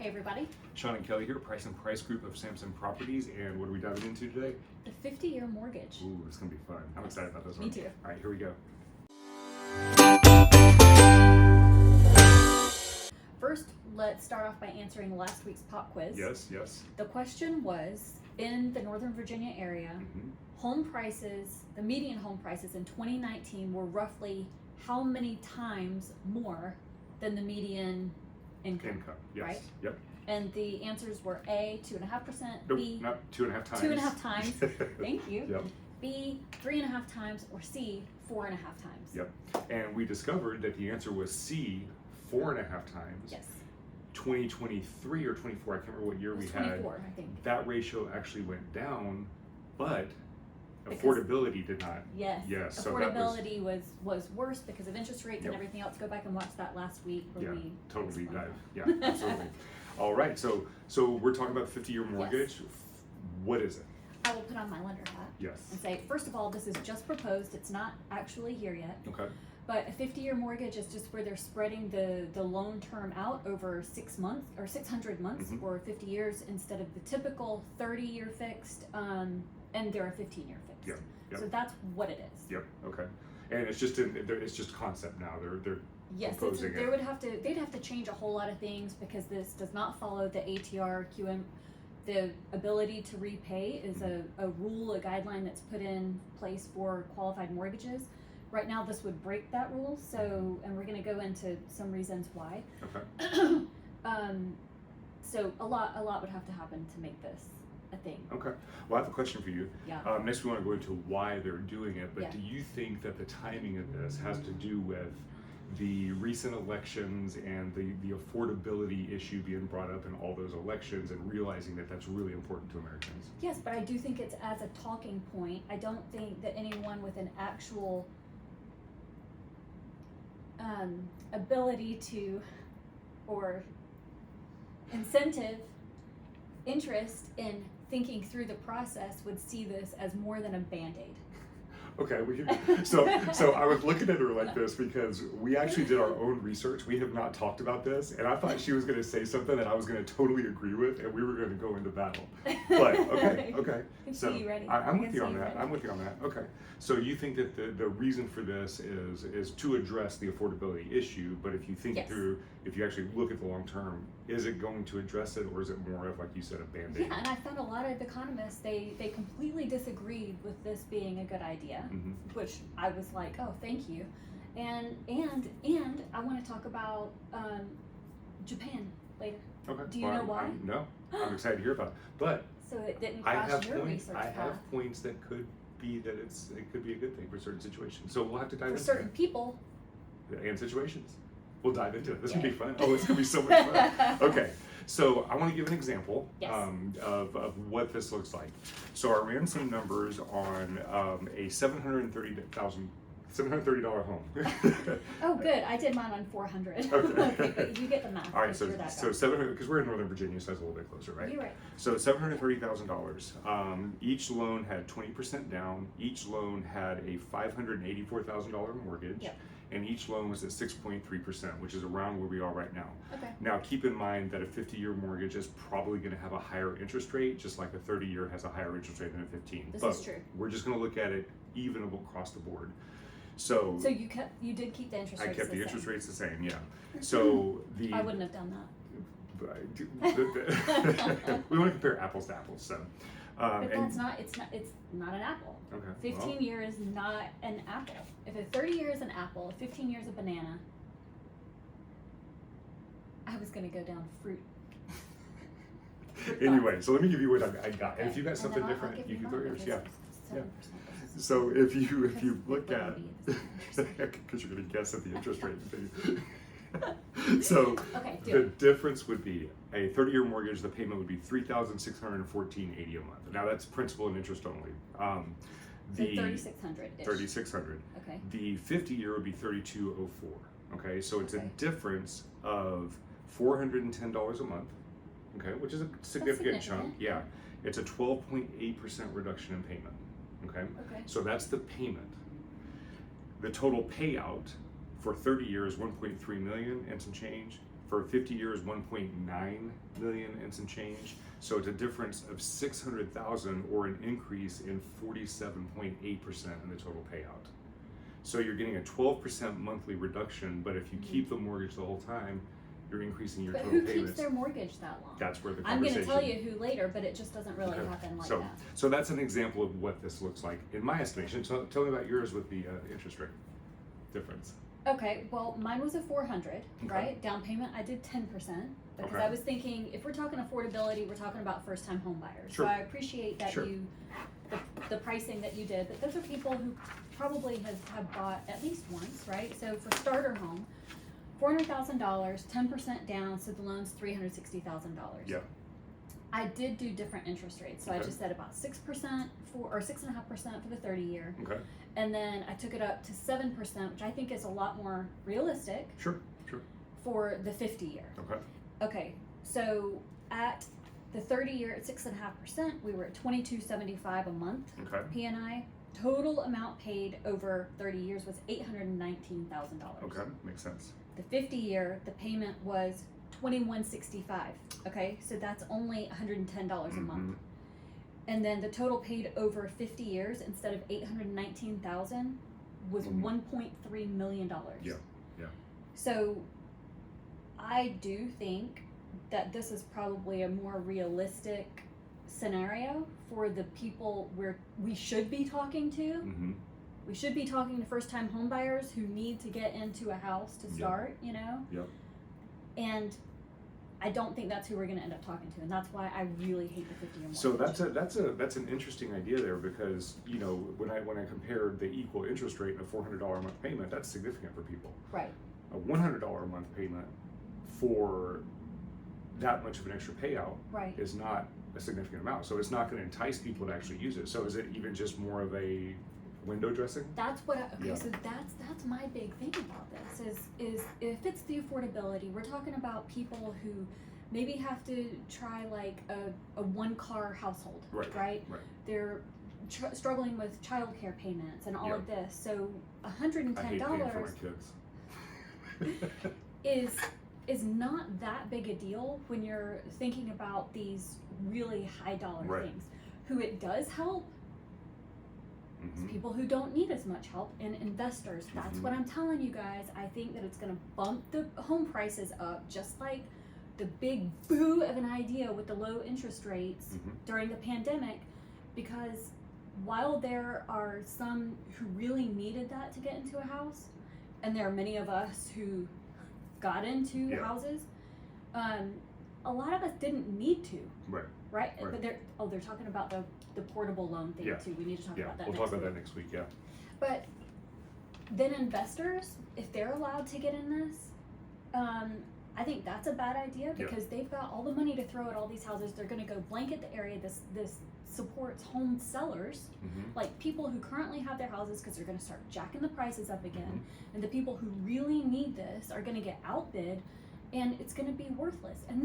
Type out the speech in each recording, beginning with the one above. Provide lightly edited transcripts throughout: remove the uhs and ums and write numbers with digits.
Hey everybody. Sean and Kelly here, Price and Price Group of Sampson Properties, and what are we diving into today? The 50-year mortgage. Ooh, it's gonna be fun. I'm excited about this one. Me too. All right, here we go. First, let's start off by answering last week's pop quiz. Yes. The question was, in the Northern Virginia area, home prices, the median home prices in 2019 were roughly how many times more than the median income? Yes. Right? Yep. And the answers were A, 2.5%, Nope, B, not 2.5 times. 2.5 times, thank you, Yep. B, 3.5 times, or C, 4.5 times. Yep. And we discovered that the answer was C, 4.5 times. Yes. 2023 or 24, I can't remember what year we had. 24, I think. That ratio actually went down, but Because- affordability did not. Yes. Yes. So that Affordability was worse because of interest rates Yep. and everything else. Go back and watch that last week where we totally explained dive. that. Yeah, absolutely. All right, so we're talking about the 50-year mortgage. What is it? I will put on my lender hat Yes. and say, first of all, this is just proposed. It's not actually here yet. Okay. But a 50-year mortgage is just where they're spreading the loan term out over 6 months or 600 months or 50 years instead of the typical 30-year fixed, and they're a 15-year fixed. Yep. So that's what it is. Yep. Okay. And it's just concept now. They're Yes, proposing they'd have to change a whole lot of things because this does not follow the ATR QM. The ability to repay is a rule, a guideline that's put in place for qualified mortgages. Right now, this would break that rule. So, and we're going to go into some reasons why. Okay. So a lot would have to happen to make this a thing. Okay. Well, I have a question for you. Yeah. Next, we want to go into why they're doing it. But Yeah. do you think that the timing of this has to do with the recent elections and the affordability issue being brought up in all those elections and realizing that that's really important to Americans? Yes, but I do think it's as a talking point. I don't think that anyone with an actual ability to, or incentive, interest in thinking through the process would see this as more than a Band-Aid. Okay, so I was looking at her like this because we actually did our own research. We have not talked about this, and I thought she was going to say something that I was going to totally agree with, and we were going to go into battle. But okay. So you ready. I'm with you on that. I'm with you on that. Okay. So you think that the reason for this is to address the affordability issue, but if you think Yes. through, if you actually look at the long term, is it going to address it, or is it more of, like you said, a Band-Aid? Yeah, and I found a lot of economists, they completely disagreed with this being a good idea, which I was like, oh, thank you. And I want to talk about Japan later. Okay. Do you know why? No, I'm excited to hear about it. But So it didn't I cross have your points. research I path. have points that could be that it could be a good thing for certain situations. So we'll have to dive For into certain people. it. And situations. We'll dive into it. This would be fun. Oh, it's gonna be so much fun. Okay. So I want to give an example Yes. of what this looks like. So I ran some numbers on a $730 home. Oh, good. I did mine on 400. Okay. But you get the math. All right, I'm so sure that so got- 700 because we're in Northern Virginia, so that's a little bit closer, right? You're right. So $730,000. Each loan had 20% down. Each loan had a $584,000 mortgage. Yep. And each loan was at 6.3%, which is around where we are right now. Okay. Now, keep in mind that a 50-year mortgage is probably going to have a higher interest rate, just like a 30-year has a higher interest rate than a 15. This but is true. We're just going to look at it even across the board. So So you did keep the interest I rates kept the same. interest rates the same, yeah. So I wouldn't have done that. we want to compare apples to apples, so. But it's not an apple. Okay. 15 year is not an apple. If a 30 year is an apple, 15 years a banana. I was gonna go down fruit. Anyway, so let me give you what I got. And if you got And something then I'll different, give you can mine throw yours. because Yeah. it's 7%. So if you Because look it at, wouldn't be the same interest. because you're going to guess at the interest rate. So Okay, do the it. difference would be a 30-year mortgage. The payment would be $3,614.80 a month. Now that's principal and interest only. So 3,600. $3,600. Okay. The 50-year would be $3,204. Okay, so it's a Okay. difference of $410 a month. Okay, which is a significant chunk. significant. Yeah, it's a 12.8% reduction in payment. Okay, Okay. so that's the payment. The total payout for 30 years, 1.3 million and some change. For 50 years, 1.9 million and some change. So it's a difference of 600,000, or an increase in 47.8% in the total payout. So you're getting a 12% monthly reduction, but if you keep the mortgage the whole time, you're increasing your But total who payments. keeps their mortgage that long? That's where the I'm going conversation. to tell you who later, but it just doesn't really happen like that. So that's an example of what this looks like in my estimation. So tell me about yours with the interest rate difference. Okay, well, mine was a 400, Okay. right? Down payment, I did 10% because Okay. I was thinking if we're talking affordability, we're talking about first-time home buyers. Sure. So I appreciate that Sure. the pricing that you did, but those are people who probably have bought at least once, right? So for starter home, $400,000, 10% down, so the loan's $360,000. Yeah. I did do different interest rates, so I Okay. just said about 6% or 6.5% for the 30-year. Okay. And then I took it up to 7%, which I think is a lot more realistic Sure. for the 50-year. Okay. Okay, so at the 30-year at 6.5%, we were at $22.75 a month. Okay. P&I total amount paid over 30 years was $819,000. Okay. Makes sense. The 50-year, the payment was $21.65. Okay, so that's only $110 a month. Mhm. And then the total paid over 50 years instead of $819,000 was Mhm. $1.3 million. Yeah, yeah. So I do think that this is probably a more realistic scenario for the people we should be talking to. Mm-hmm. We should be talking to first-time home buyers who need to get into a house to start, you know? Yep. And I don't think that's who we're going to end up talking to, and that's why I really hate the 50-year mortgage. So that's an interesting idea there, because you know when I compared the equal interest rate and a $400 a month payment, that's significant for people. Right. A $100 a month payment for that much of an extra payout Right. is not a significant amount, so it's not going to entice people to actually use it. So is it even just more of a window dressing? That's what Yeah. so that's my big thing about this is if it's the affordability, we're talking about people who maybe have to try like a one-car household, Right. right? Right. They're struggling with childcare payments and all of this. So I hate paying for $110 my kids. is not that big a deal when you're thinking about these really high dollar Right. things. Who it does help is Mhm. people who don't need as much help, and investors. That's Mhm. what I'm telling you guys. I think that it's going to bump the home prices up, just like the big boo of an idea with the low interest rates Mhm. during the pandemic, because while there are some who really needed that to get into a house, and there are many of us who got into Yeah. houses, a lot of us didn't need to, Right. right? Right. But they're talking about the portable loan thing Yeah. too. We need to talk Yeah. about that We'll next talk about week. that next week. Yeah. But then investors, if they're allowed to get in this, I think that's a bad idea, Yeah. because they've got all the money to throw at all these houses. They're going to go blanket the area. This supports home sellers, Mm-hmm. like people who currently have their houses, because they're going to start jacking the prices up again. Mm-hmm. And the people who really need this are going to get outbid, and it's going to be worthless. And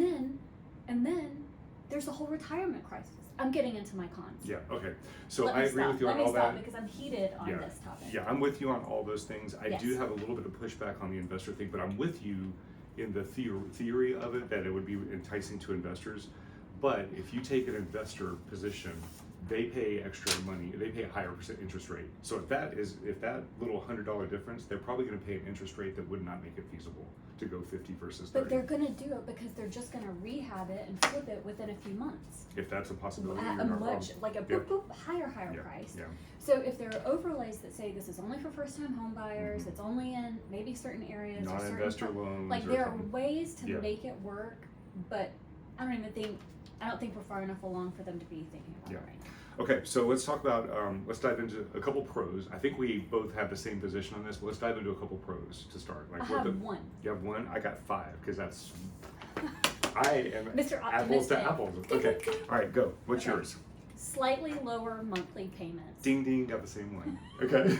then there's the whole retirement crisis. I'm getting into my cons. Yeah. Okay. So Let I me agree stop. with you Let on me all stop that. because I'm heated on Yeah. this topic. Yeah, I'm with you on all those things. I do Yes. have a little bit of pushback on the investor thing, but I'm with you in the theory of it, that it would be enticing to investors. But if you take an investor position, they pay extra money. They pay a higher percent interest rate. So if that little $100 difference, they're probably going to pay an interest rate that would not make it feasible to go 50 versus 30. But they're going to do it because they're just going to rehab it and flip it within a few months If that's a possibility, at you're a not wrong. much like a Yeah. boop, boop, higher Yeah. price. Yeah. So if there are overlays that say this is only for first-time home buyers, Mhm. it's only in maybe certain areas or certain Non-investor loans. like or there are something. ways to Yeah. make it work, but I don't think we're far enough along for them to be thinking about Yeah. it right now. Okay, so let's talk about, let's dive into a couple pros. I think we both have the same position on this, but let's dive into a couple pros to start. I what have one. You have one? I got 5, because that's, I am Mr. apples to Optimistic. apples. Okay, all right, go. What's Okay. yours? Slightly lower monthly payments. Ding ding, got the same one. Okay.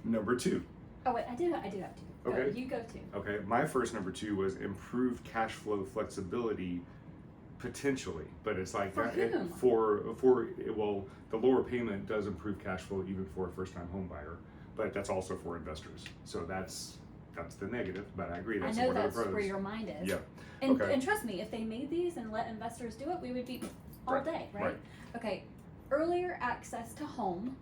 Number 2. Oh wait, I do have two. Go, Okay. you go too. Okay, my first number 2 was improved cash flow flexibility, potentially, but it's like For whom? well, the lower payment does improve cash flow even for a first-time home buyer, but that's also for investors. So that's That's the negative, but I agree. I That's know one of that's the pros. where your mind is. Yeah. And, Okay. and trust me, if they made these and let investors do it, we would be all Right. day, right? Right. Okay, earlier access to home,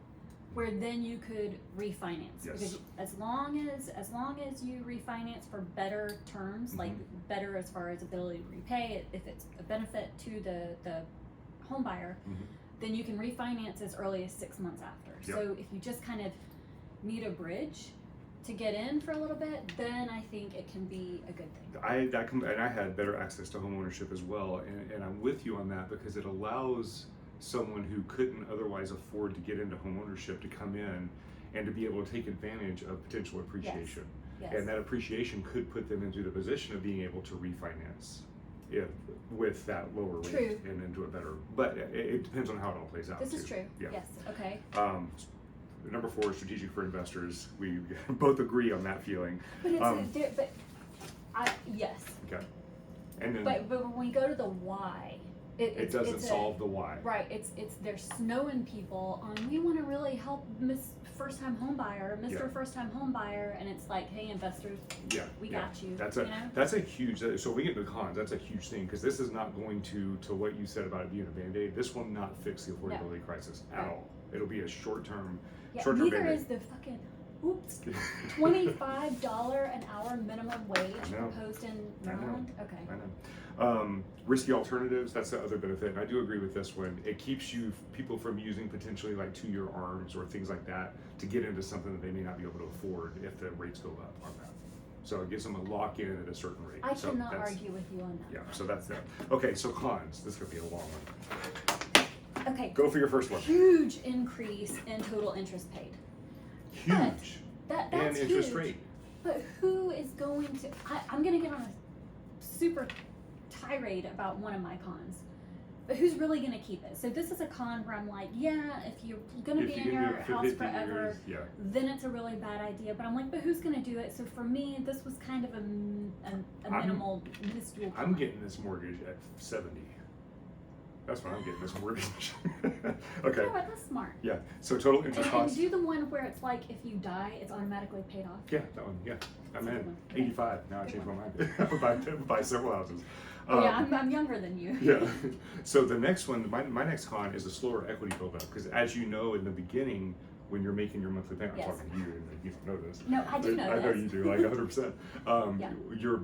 where then you could refinance. Yes. Because as long as you refinance for better terms, like better as far as ability to repay, if it's a benefit to the home buyer, then you can refinance as early as 6 months after. Yep. So if you just kind of need a bridge to get in for a little bit, then I think it can be a good thing. And I had better access to home ownership as well, and I'm with you on that because it allows someone who couldn't otherwise afford to get into home ownership to come in and to be able to take advantage of potential appreciation. Yes. And that appreciation could put them into the position of being able to refinance with that lower rate True. and into a better, but it depends on how it all plays out. This is too. true. Yeah. Yes. Okay. Number 4, strategic for investors. We both agree on that feeling. But yes. Okay. And then But when we go to the why, it doesn't solve the why. Right. It's they're snowing people on. We want to really help Miss First Time Home Buyer, Mr. Yeah. First Time Home Buyer, and it's like, hey, investors, we got you. That's you know? that's a huge. So we get to the cons. That's a huge thing because this is not going to what you said about it being a Band-Aid. This will not fix the affordability crisis at all. It'll be a short-term. Neither Band-Aid. is the fucking $25 an hour minimum wage proposed in Maryland. Okay. I know. Risky alternatives, that's the other benefit. And I do agree with this one. It keeps people from using potentially like 2-year ARMs or things like that to get into something that they may not be able to afford if the rates go up on that. So it gives them a lock in at a certain rate. I cannot argue with you on that. Yeah, so that's that. Okay, so cons. This could be a long one. Okay. Go for your first one. Huge increase in total interest paid. Huge. That's and interest huge. rate. But who is going to? I'm going to get on a super tirade about one of my cons. But who's really going to keep it? So this is a con where I'm like, yeah, if you're going to be in your house forever, then it's a really bad idea. But I'm like, but who's going to do it? So for me, this was kind of a minimal, minuscule con. I'm getting this mortgage at 70. That's what I'm getting this mortgage. Okay. Yeah, but that's smart. Yeah. So total interest And cost. do the one where it's like if you die, it's automatically paid off. Yeah, that one. Yeah, I'm That's a in. good one. 85. Now I changed my mind. Buy several houses. Yeah, I'm younger than you. Yeah. So the next one, my next con is a slower equity buildup because, as you know, in the beginning, when you're making your monthly payment, I'm talking to you, and you don't know this. No, I do know I know this. you do, like 100%. Your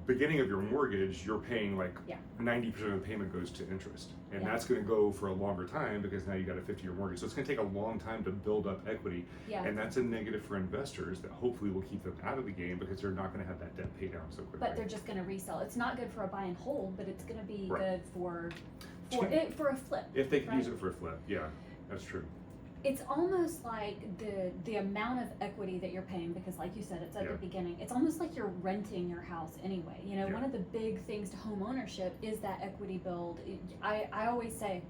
beginning of your mortgage, you're paying like 90% of the payment goes to interest, and that's going to go for a longer time because now you got a 50-year mortgage. So it's going to take a long time to build up equity, and that's a negative for investors that hopefully will keep them out of the game because they're not going to have that debt pay down so quickly. But they're just going to resell. It's not good for a buy and hold, but it's going to be good for a flip. If they can use it for a flip, yeah, that's true. It's almost like the amount of equity that you're paying, because like you said, it's at the beginning. It's almost like you're renting your house anyway. You know, one of the big things to home ownership is that equity build. I always say,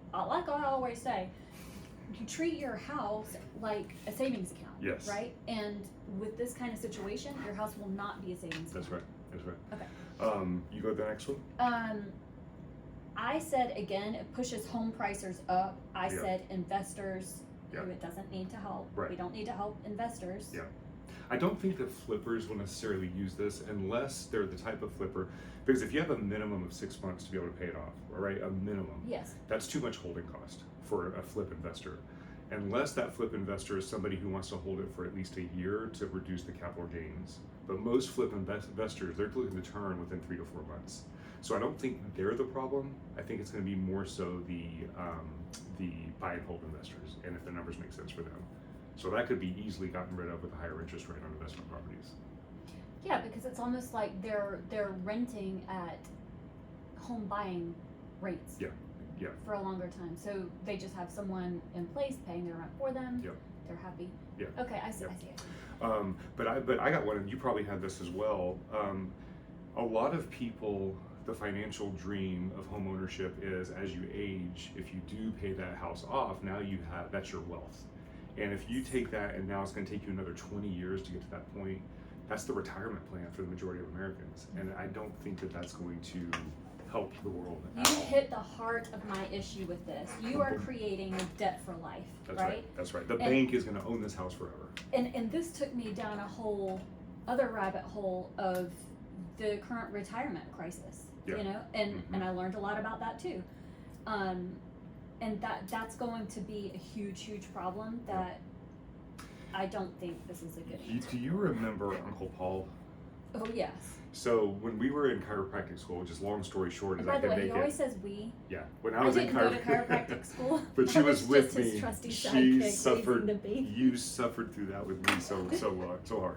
you treat your house like a savings account. Yes. Right? And with this kind of situation, your house will not be a savings account. That's right. Okay. You go to the next one? I said, again, it pushes home pricers up. I said investors who it doesn't need to help. Right. We don't need to help investors. Yeah. I don't think that flippers will necessarily use this unless they're the type of flipper, because if you have a minimum of 6 months to be able to pay it off, all right, a minimum, that's too much holding cost for a flip investor. Unless that flip investor is somebody who wants to hold it for at least a year to reduce the capital gains. But most flip investors, they're looking to turn within 3 to 4 months. So I don't think they're the problem. I think it's going to be more so the buy and hold investors, and if the numbers make sense for them. So that could be easily gotten rid of with a higher interest rate on investment properties. Yeah, because it's almost like they're renting at home buying rates. Yeah. For a longer time, so they just have someone in place paying their rent for them. Yep. They're happy. Yeah. Okay, I see. I see. But I got one, and you probably had this as well. A lot of people, the financial dream of home ownership is, as you age, if you do pay that house off, now that's your wealth. And if you take that and now it's going to take you another 20 years to get to that point, that's the retirement plan for the majority of Americans. And I don't think that that's going to help the world at all. You hit the heart of my issue with this. You are creating a debt for life, That's right? That's right. The bank is going to own this house forever. And this took me down a whole other rabbit hole of the current retirement crisis, Yeah. you know, and I learned a lot about that too. And that's going to be a huge problem that I don't think this is a good answer. Do you remember Uncle Paul? Oh, yes. So when we were in chiropractic school, just long story short, And is by I the can way, make he always it. says we. Yeah, when I I was in didn't go to chiropractic school. but she I was with just his me. trusty She sidekick suffered. raising the baby. You suffered through that with me so hard.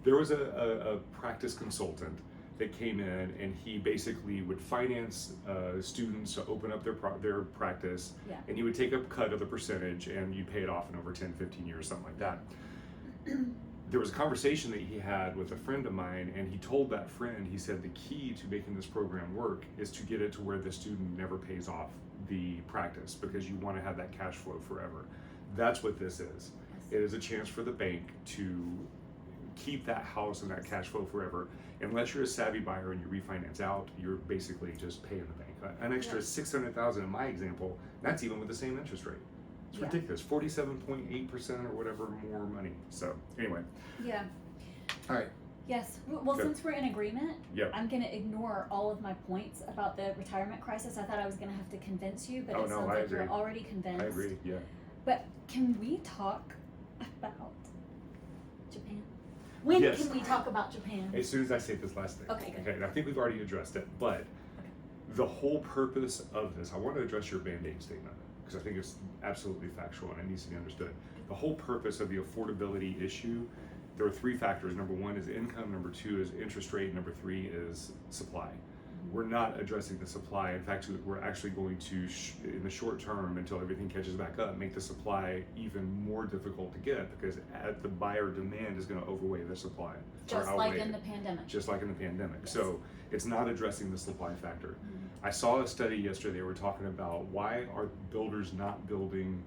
There was a practice consultant that came in, and he basically would finance students to open up their practice, Yeah. and he would take a cut of the percentage, and you'd pay it off in over 10, 15 years, something like that. There was a conversation that he had with a friend of mine, and he told that friend, he said, the key to making this program work is to get it to where the student never pays off the practice, because you want to have that cash flow forever. That's what this is. It is a chance for the bank to keep that house and that cash flow forever. Unless you're a savvy buyer and you refinance out, you're basically just paying the bank. An extra $600,000 in my example, that's even with the same interest rate. It's ridiculous, 47.8% or whatever more money. So anyway. Yeah. All right. Yes. Well, Good. since we're in agreement, Yep. I'm going to ignore all of my points about the retirement crisis. I thought I was going to have to convince you, but Oh, it no, sounds I like agree. you're already convinced. I agree, yeah. But can we talk about Japan? When Yes. can we talk about Japan? As soon as I say this last thing. Okay, good. Okay, and I think we've already addressed it, but the whole purpose of this, I want to address your Band-Aid statement, because I think it's absolutely factual and it needs to be understood. The whole purpose of the affordability issue, there are three factors. Number one is income, number two is interest rate, number three is supply. We're not addressing the supply. In fact, we're actually going to, in the short term, until everything catches back up, make the supply even more difficult to get, because the buyer demand is going to overweigh the supply. Just like in the pandemic. Just like in the pandemic. Yes. So it's not addressing the supply factor. I saw a study yesterday, they were talking about why are builders not building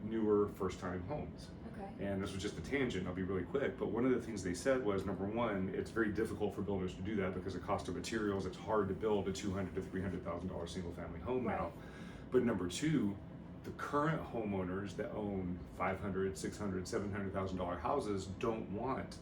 newer first-time homes. Okay. And this was just a tangent, I'll be really quick, but one of the things they said was, number one, it's very difficult for builders to do that because of cost of materials. It's hard to build a $200,000 to $300,000 single-family home now. But number two, the current homeowners that own $500,000, $600,000, $700,000 houses don't want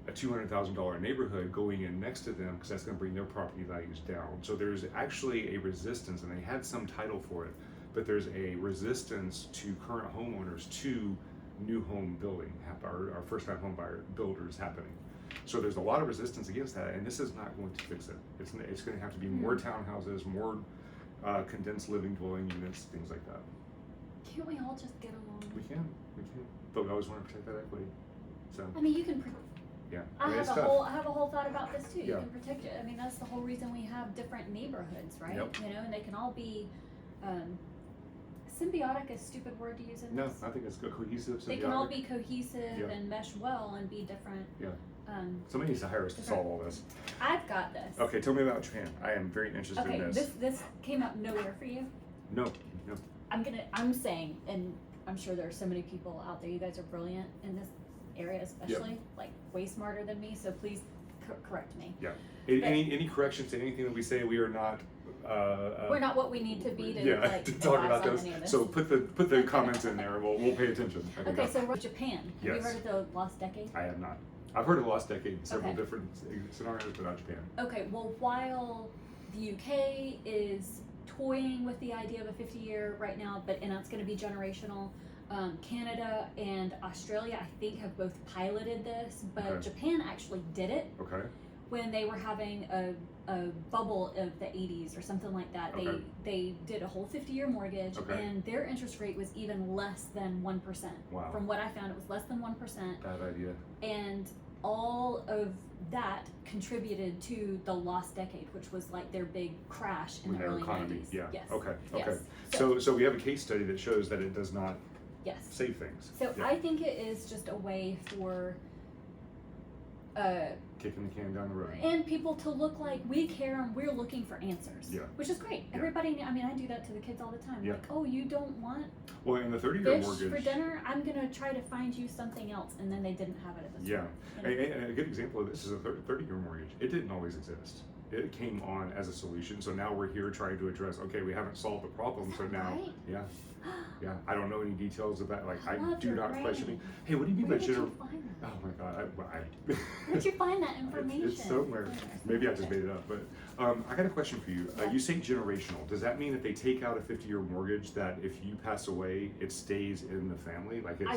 a $200,000 neighborhood going in next to them, because that's going to bring their property values down. So there's actually a resistance, and they had some title for it, but there's a resistance to current homeowners to new home building, our first-time home buyer builders happening. So there's a lot of resistance against that, and this is not going to fix it. It's going to have to be more townhouses, more condensed living dwelling units, things like that. Can't we all just get along? We can, but we always want to protect that equity. So I mean, you can. yeah, I it's have a tough. whole thought about this too. You Yeah. can protect it. I mean, that's the whole reason we have different neighborhoods, right? Yep. You know, and they can all be symbiotic. Is a stupid word to use in No, this. I think it's good, cohesive. They can all symbiotic. be cohesive Yeah. and mesh well and be different. Yeah. Somebody needs to hire us to solve all this. I've got this. Okay, tell me about Japan. I am very interested Okay, in this came up nowhere for you. No. I'm saying, and I'm sure there are so many people out there. You guys are brilliant in this area, especially like way smarter than me. So please correct me. Yeah. Any corrections to anything that we say? We are not. We're not what we need to be to to talk advise about on those. any of this. So put the comments in there, and we'll pay attention. Okay, so Japan. Have you Yes. heard of the Lost Decade? I have not. I've heard of the Lost Decade in several Okay. different scenarios, but not Japan. Okay, well, while the UK is toying with the idea of a 50-year right now, and it's going to be generational, Canada and Australia, I think, have both piloted this, but Okay. Japan actually did it Okay. when they were having a bubble of the 80s or something like that. Okay. They did a whole 50-year mortgage, Okay. and their interest rate was even less than 1%. Wow. From what I found, it was less than 1%. Bad idea. And all of that contributed to the Lost Decade, which was like their big crash in With the their early economy. 90s. Yeah. Yes. Okay. Yes. Okay. So we have a case study that shows that it does not Yes. save things. So Yeah. I think it is just a way for Kicking the can down the road. and people to look like we care and we're looking for answers. Yeah. Which is great. Yeah. Everybody, I mean, I do that to the kids all the time. Yeah. Like, oh, you don't want Well, in the 30-year fish mortgage. for dinner? I'm gonna try to find you something else, and then they didn't have it at the Yeah. store. You know? And a good example of this is a 30-year mortgage. It didn't always exist. it came on as a solution. So now we're here trying to address, okay, we haven't solved the problem, so now, right? yeah. Yeah, I don't know any details of that. Like, I love do your not brain. question me. Hey, what do you mean Where by did general? you find that? Oh my God, Where'd you find that information? It's somewhere. Maybe I just made it up. But I got a question for you. Yeah. You say generational. Does that mean if they take out a 50-year mortgage, that if you pass away, it stays in the family? Like it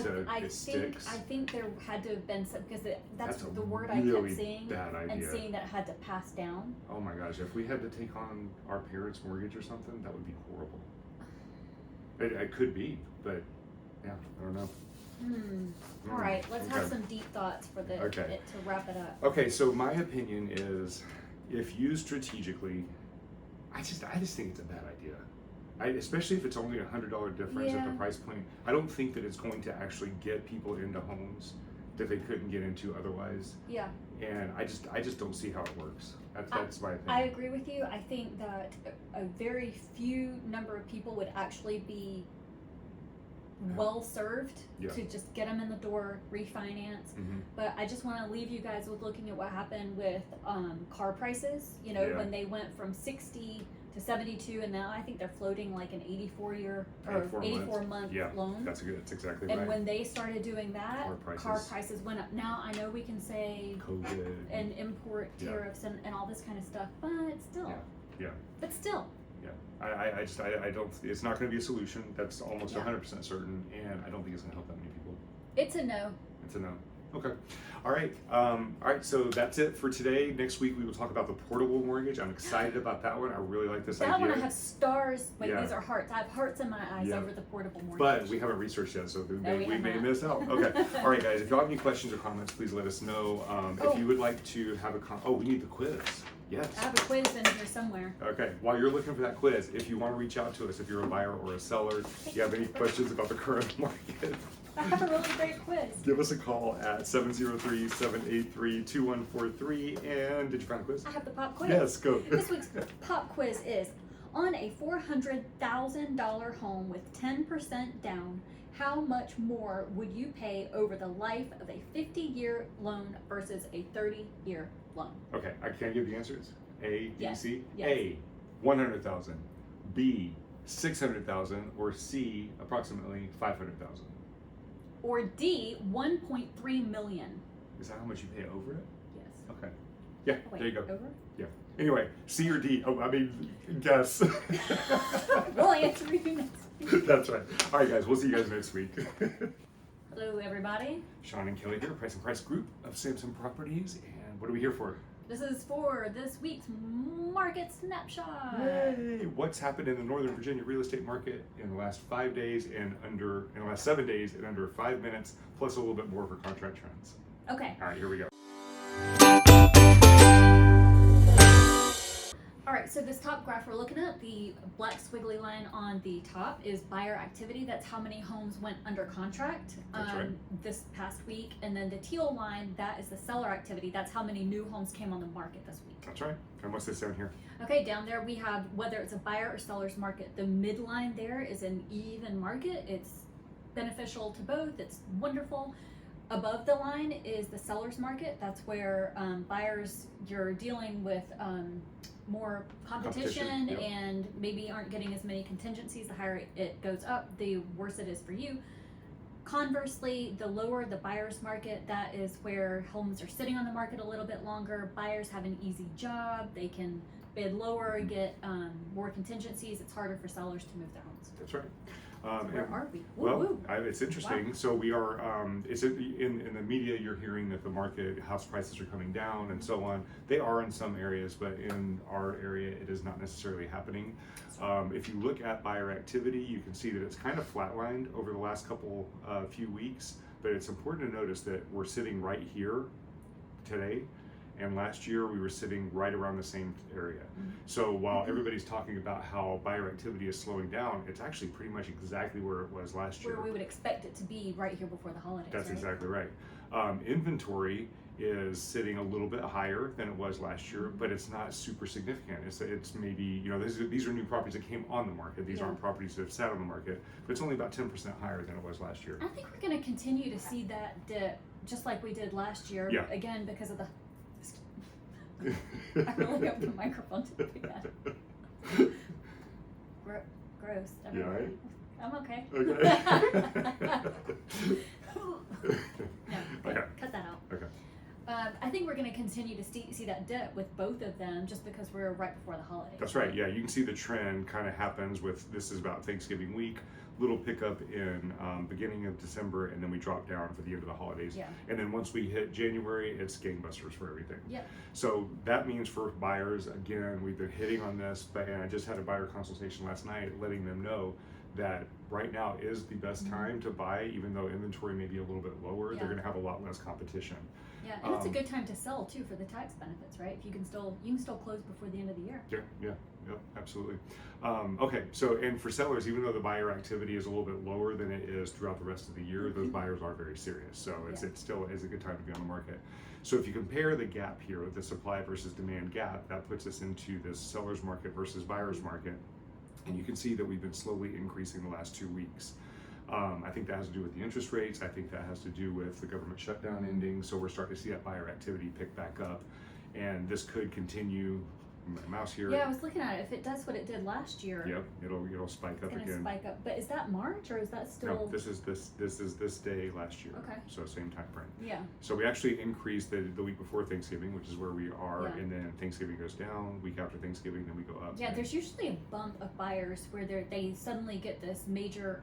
sticks? I think there had to have been some, because that's a the word I really kept seeing bad idea. and seeing that it had to pass down. Oh my gosh, if we had to take on our parents' mortgage or something, that would be horrible. It could be, but yeah, I don't know. All right, let's have Okay. some deep thoughts for it to wrap it up. Okay, so my opinion is, if used strategically, I just think it's a bad idea. Especially if it's only $100 difference at the price point. I don't think that it's going to actually get people into homes that they couldn't get into otherwise. Yeah. And I just don't see how it works. That's my opinion. I agree with you. I think that a very few number of people would actually be well served to just get them in the door, refinance. But I just want to leave you guys with looking at what happened with car prices. You know, when they went from 60 to 72, and now I think they're floating like an 84 month loan. That's exactly and right. when they started doing that, car prices prices went up. Now I know we can say COVID and import tariffs and all this kind of stuff, but still. Yeah. But still. Yeah. I don't. It's not going to be a solution. That's almost 100% certain, and I don't think it's going to help that many people. It's a no. It's a no. Okay. All right. All right. So that's it for today. Next week we will talk about the portable mortgage. I'm excited about that one. I really like this idea. That one I have stars. Wait, these are hearts. I have hearts in my eyes over the portable mortgage. But we haven't researched yet, so we may miss out. Okay. All right, guys. If you have any questions or comments, please let us know. If you would like to have a we need the quiz. Yes. I have a quiz in here somewhere. Okay. While you're looking for that quiz, if you want to reach out to us, if you're a buyer or a seller, if you have any questions about the current market, I have a really great quiz. give us a call at 703-783-2143. And did you find the quiz? I have the pop quiz. Yes, go. This week's pop quiz is, on a $400,000 home with 10% down, how much more would you pay over the life of a 50-year loan versus a 30-year loan? Okay, I can't give the answers. A, B, C. Yes. A, 100,000. B, 600,000. Or C, approximately 500,000. Or D, 1.3 million. Is that how much you pay over it? Yes. Okay. Yeah, Wait, there you go. Over? Yeah. Anyway, C or D. Oh, I mean, guess. We'll answer you next week. That's right. All right, guys. We'll see you guys next week. Hello, everybody. Sean and Kelly here, Price and Price Group of Samson Properties. And what are we here for? This is for this week's market snapshot. Yay! What's happened in the Northern Virginia real estate market in the last 5 days in the last 7 days in under 5 minutes, plus a little bit more for contract trends. Okay. All right, here we go. All right, so this top graph we're looking at, the black squiggly line on the top is buyer activity. That's how many homes went under contract this past week. And then the teal line, that is the seller activity. That's how many new homes came on the market this week. That's right. And what's this down here? Okay, down there we have whether it's a buyer or seller's market. The midline there is an even market. It's beneficial to both. It's wonderful. Above the line is the seller's market. That's where buyers, you're dealing with more competition and maybe aren't getting as many contingencies. The higher it goes up, the worse it is for you. Conversely, the lower the buyer's market, that is where homes are sitting on the market a little bit longer. Buyers have an easy job. They can bid lower, get more contingencies. It's harder for sellers to move their homes. That's right. Where are we? It's interesting. Wow. So we are, it's in the media, you're hearing that the market, house prices are coming down and so on. They are in some areas, but in our area, it is not necessarily happening. If you look at buyer activity, you can see that it's kind of flatlined over the last few weeks, but it's important to notice that we're sitting right here today. And last year we were sitting right around the same area. So while everybody's talking about how buyer activity is slowing down, it's actually pretty much exactly where it was last year. Where we would expect it to be right here before the holidays. That's exactly right. Inventory is sitting a little bit higher than it was last year, but it's not super significant. It's maybe, these are new properties that came on the market. These aren't properties that have sat on the market, but it's only about 10% higher than it was last year. I think we're going to continue to see that dip, just like we did last year. Again, because of the I really hope the microphone didn't pick that up. Gross. You all right? I'm okay. Okay. No, Okay. cut that out. Okay. I think we're going to continue to see that dip with both of them just because we're right before the holidays. That's right. Yeah, you can see the trend kind of happens with, this is about Thanksgiving week, little pickup in beginning of December, and then we drop down for the end of the holidays. Yeah. And then once we hit January, it's gangbusters for everything. Yep. So that means for buyers, again, we've been hitting on this, and I just had a buyer consultation last night letting them know that right now is the best time to buy, even though inventory may be a little bit lower. Yeah. They're going to have a lot less competition. Yeah, and it's a good time to sell too for the tax benefits, right? If you can still close before the end of the year. Yeah, absolutely. Okay, so and for sellers, even though the buyer activity is a little bit lower than it is throughout the rest of the year, those buyers are very serious. So it still is a good time to be on the market. So if you compare the gap here, the supply versus demand gap, that puts us into this seller's market versus buyer's market. And you can see that we've been slowly increasing the last 2 weeks. I think that has to do with the interest rates. I think that has to do with the government shutdown ending. So we're starting to see that buyer activity pick back up. And this could continue. My mouse here. Yeah, I was looking at it. If it does what it did last year, Yep, it'll spike up it's again. gonna spike up. But is that March or is that still? No, this is this day last year. Okay. So same time frame. Yeah. So we actually increased the week before Thanksgiving, which is where we are, Yeah. and then Thanksgiving goes down. Week after Thanksgiving, then we go up. Yeah, there's usually a bump of buyers where they suddenly get this major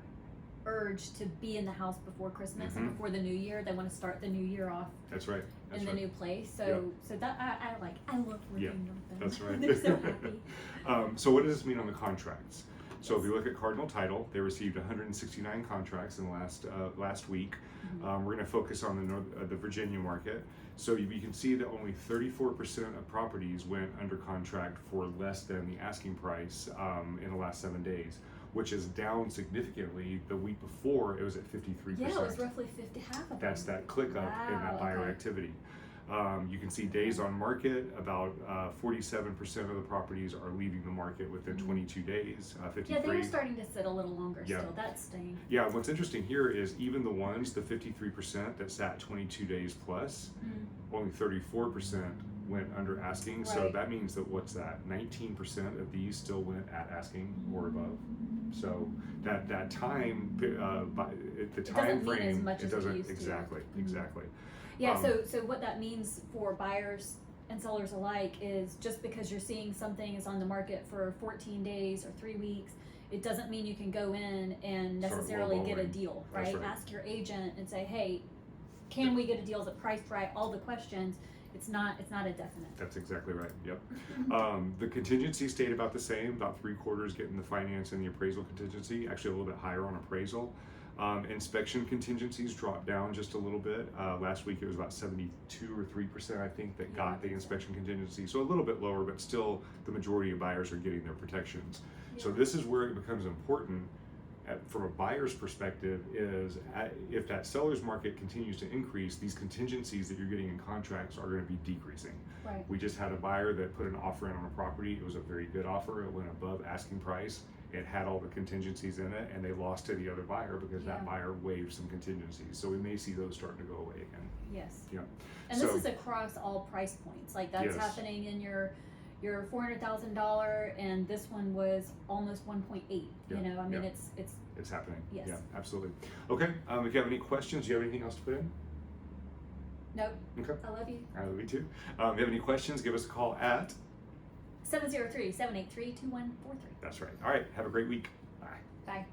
urge to be in the house before Christmas and before the new year. They want to start the new year off That's right. That's in the right. new place. So that I love working with them. That's right. They're so happy. So what does this mean on the contracts? So if you look at Cardinal Title, they received 169 contracts in the last week. We're going to focus on the Virginia market. So you can see that only 34% of properties went under contract for less than the asking price in the last 7 days, which is down significantly. The week before, it was at 53%. Yeah, it was roughly half of them. That's that click up in that buyer activity. You can see days on market, about 47% of the properties are leaving the market within 22 days, 53. Yeah, they were starting to sit a little longer Yeah. still. That's staying. Yeah, what's interesting here is even the ones, the 53% that sat 22 days plus, only 34% went under asking. So Right. that means that what's that? 19% of these still went at asking or above. So that time, the time doesn't mean as frame, much it as it doesn't used to. exactly. Yeah, so what that means for buyers and sellers alike is just because you're seeing something is on the market for 14 days or 3 weeks, it doesn't mean you can go in and Start necessarily get a lowballing. deal, That's right? right. Ask your agent and say, hey, can we get a deal? Is it priced right? All the questions. It's not a definite. That's exactly right. Yep. The contingency stayed about the same, about 3/4 getting the finance and the appraisal contingency, actually a little bit higher on appraisal. Inspection contingencies dropped down just a little bit. Last week it was about 72 or 3%, I think, that got the inspection contingency. So a little bit lower, but still the majority of buyers are getting their protections. So this is where it becomes important from a buyer's perspective is if that seller's market continues to increase, these contingencies that you're getting in contracts are going to be decreasing. Right. We just had a buyer that put an offer in on a property. It was a very good offer. It went above asking price. It had all the contingencies in it, and they lost to the other buyer because that buyer waived some contingencies. So we may see those starting to go away again. Yes. Yeah. And this is across all price points. Like that's happening in your $400,000, and this one was almost 1.8. Yeah. You know, I mean, Yeah. it's happening. Yes. Yeah, absolutely. Okay. If you have any questions, do you have anything else to put in? Nope. Okay. I love you. I love you too. If you have any questions, give us a call at 703-783-2143. That's right. All right. Have a great week. Bye. Bye.